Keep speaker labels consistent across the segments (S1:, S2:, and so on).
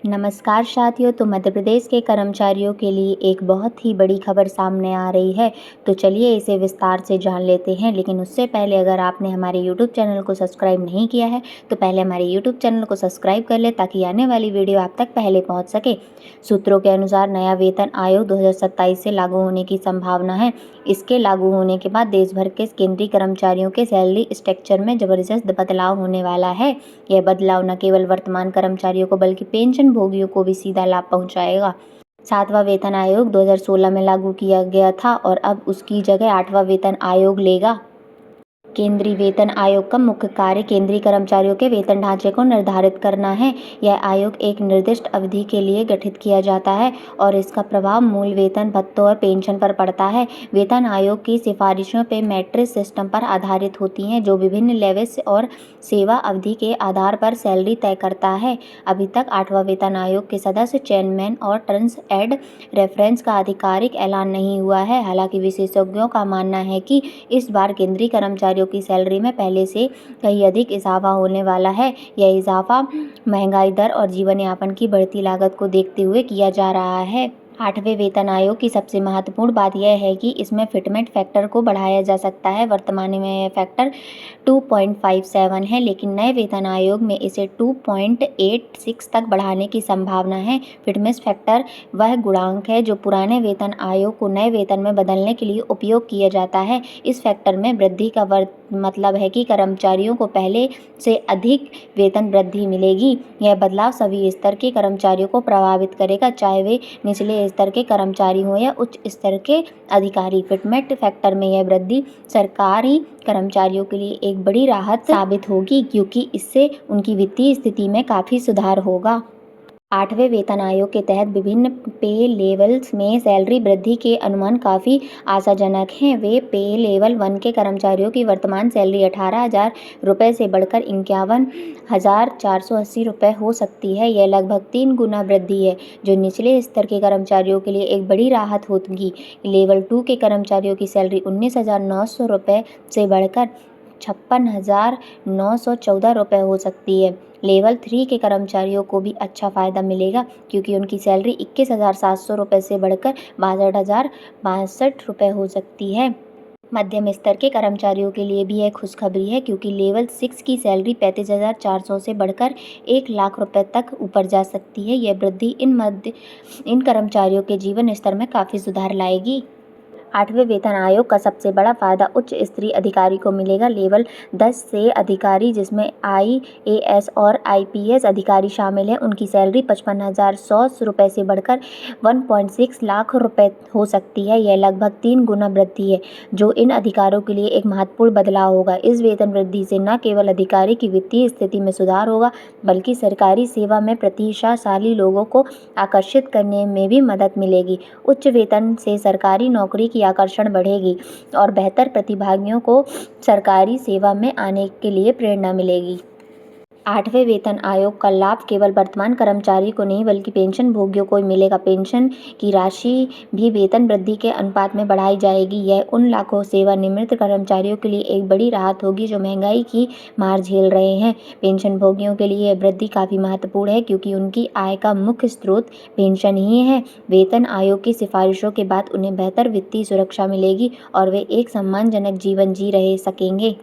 S1: नमस्कार साथियों। तो मध्य प्रदेश के कर्मचारियों के लिए एक बहुत ही बड़ी खबर सामने आ रही है। तो चलिए इसे विस्तार से जान लेते हैं। लेकिन उससे पहले अगर आपने हमारे यूट्यूब चैनल को सब्सक्राइब नहीं किया है तो पहले हमारे यूट्यूब चैनल को सब्सक्राइब कर ले ताकि आने वाली वीडियो आप तक पहले पहुँच सके। सूत्रों के अनुसार नया वेतन आयोग 2027 से लागू होने की संभावना है। इसके लागू होने के बाद देश भर के केंद्रीय कर्मचारियों के सैलरी स्ट्रक्चर में जबरदस्त बदलाव होने वाला है। यह बदलाव न केवल वर्तमान कर्मचारियों को बल्कि पेंशन भोगियों को भी सीधा लाभ पहुंचाएगा। 7वां वेतन आयोग 2016 में लागू किया गया था और अब उसकी जगह 8वां वेतन आयोग लेगा। केंद्रीय वेतन आयोग का मुख्य कार्य केंद्रीय कर्मचारियों के वेतन ढांचे को निर्धारित करना है। यह आयोग एक निर्दिष्ट अवधि के लिए गठित किया जाता है और इसका प्रभाव मूल वेतन, भत्तों और पेंशन पर पड़ता है। वेतन आयोग की सिफारिशों पे मैट्रिक्स सिस्टम पर आधारित होती हैं जो विभिन्न लेवल्स और सेवा अवधि के आधार पर सैलरी तय करता है। अभी तक 8वां वेतन आयोग के सदस्य, चेयरमैन और टर्म्स एंड रेफरेंस का आधिकारिक ऐलान नहीं हुआ है। हालांकि विशेषज्ञों का मानना है कि इस बार केंद्रीय कर्मचारियों की सैलरी में पहले से कहीं अधिक इजाफा होने वाला है। यह इजाफा महंगाई दर और जीवन यापन की बढ़ती लागत को देखते हुए किया जा रहा है। 8वें वेतन आयोग की सबसे महत्वपूर्ण बात यह है कि इसमें फिटमेंट फैक्टर को बढ़ाया जा सकता है। वर्तमान में यह फैक्टर 2.57 है, लेकिन नए वेतन आयोग में इसे 2.86 तक बढ़ाने की संभावना है। फिटमेंस फैक्टर वह गुणांक है जो पुराने वेतन आयोग को नए वेतन में बदलने के लिए उपयोग किया जाता है। इस फैक्टर में वृद्धि का मतलब है कि कर्मचारियों को पहले से अधिक वेतन वृद्धि मिलेगी। यह बदलाव सभी स्तर के कर्मचारियों को प्रभावित करेगा, चाहे वे निचले स्तर के कर्मचारी हों या उच्च स्तर के अधिकारी। फिटमेंट फैक्टर में यह वृद्धि सरकारी कर्मचारियों के लिए एक बड़ी राहत साबित होगी क्योंकि इससे उनकी वित्तीय स्थिति में काफ़ी सुधार होगा। 8वें वेतन आयोग के तहत विभिन्न पे लेवल्स में सैलरी वृद्धि के अनुमान काफ़ी आशाजनक हैं। वे पे लेवल 1 के कर्मचारियों की वर्तमान सैलरी 18,000 रुपये से बढ़कर 51,480 रुपये हो सकती है। यह लगभग 3 गुना वृद्धि है जो निचले स्तर के कर्मचारियों के लिए एक बड़ी राहत होगी। लेवल 2 के कर्मचारियों की सैलरी 19,900 रुपये से बढ़कर 56,914 रुपये हो सकती है। लेवल 3 के कर्मचारियों को भी अच्छा फ़ायदा मिलेगा क्योंकि उनकी सैलरी 21,700 रुपये से बढ़कर 62,062 रुपये हो सकती है। मध्यम स्तर के कर्मचारियों के लिए भी यह खुशखबरी है क्योंकि लेवल 6 की सैलरी 35,400 से बढ़कर 1,00,000 रुपये तक ऊपर जा सकती है। यह वृद्धि इन कर्मचारियों के जीवन स्तर में काफ़ी सुधार लाएगी। 8वें वेतन आयोग का सबसे बड़ा फायदा उच्च स्तरीय अधिकारी को मिलेगा। लेवल 10 से अधिकारी, जिसमें IAS और IPS अधिकारी शामिल हैं, उनकी सैलरी 55,100 रुपये से बढ़कर 1.6 लाख रुपये हो सकती है। यह लगभग 3 गुना वृद्धि है जो इन अधिकारियों के लिए एक महत्वपूर्ण बदलाव होगा। इस वेतन वृद्धि से न केवल अधिकारी की वित्तीय स्थिति में सुधार होगा बल्कि सरकारी सेवा में प्रतिभाशाली लोगों को आकर्षित करने में भी मदद मिलेगी। उच्च वेतन से सरकारी नौकरी की आकर्षण बढ़ेगी और बेहतर प्रतिभागियों को सरकारी सेवा में आने के लिए प्रेरणा मिलेगी। 8वें वेतन आयोग का लाभ केवल वर्तमान कर्मचारी को नहीं बल्कि पेंशन भोगियों को मिलेगा। पेंशन की राशि भी वेतन वृद्धि के अनुपात में बढ़ाई जाएगी। यह उन लाखों सेवानिवृत्त कर्मचारियों के लिए एक बड़ी राहत होगी जो महंगाई की मार झेल रहे हैं। पेंशन भोगियों के लिए यह वृद्धि काफ़ी महत्वपूर्ण है क्योंकि उनकी आय का मुख्य स्रोत पेंशन ही है। वेतन आयोग की सिफारिशों के बाद उन्हें बेहतर वित्तीय सुरक्षा मिलेगी और वे एक सम्मानजनक जीवन जी रहे सकेंगे।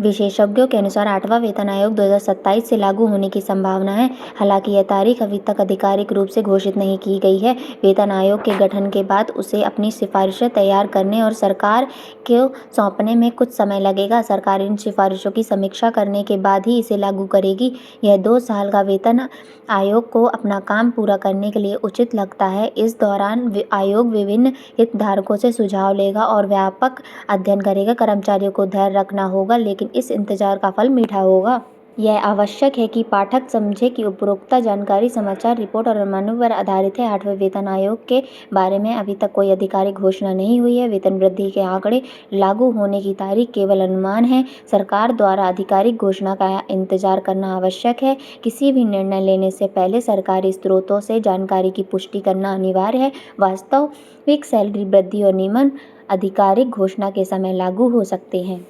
S1: विशेषज्ञों के अनुसार 8वां वेतन आयोग 2027 से लागू होने की संभावना है। हालांकि यह तारीख अभी तक आधिकारिक रूप से घोषित नहीं की गई है। वेतन आयोग के गठन के बाद उसे अपनी सिफारिशें तैयार करने और सरकार को सौंपने में कुछ समय लगेगा। सरकार इन सिफारिशों की समीक्षा करने के बाद ही इसे लागू करेगी। यह 2 साल का वेतन आयोग को अपना काम पूरा करने के लिए उचित लगता है। इस दौरान आयोग विभिन्न हितधारकों से सुझाव लेगा और व्यापक अध्ययन करेगा। कर्मचारियों को धैर्य रखना होगा, लेकिन इस इंतजार का फल मीठा होगा। यह आवश्यक है कि पाठक समझे कि उपरोक्त जानकारी समाचार, रिपोर्ट और अनुमानों पर आधारित है। 8वें वेतन आयोग के बारे में अभी तक कोई आधिकारिक घोषणा नहीं हुई है। वेतन वृद्धि के आंकड़े, लागू होने की तारीख केवल अनुमान है। सरकार द्वारा आधिकारिक घोषणा का इंतजार करना आवश्यक है। किसी भी निर्णय लेने से पहले सरकारी स्रोतों से जानकारी की पुष्टि करना अनिवार्य है। वास्तविक सैलरी वृद्धि और नियमन आधिकारिक घोषणा के समय लागू हो सकते हैं।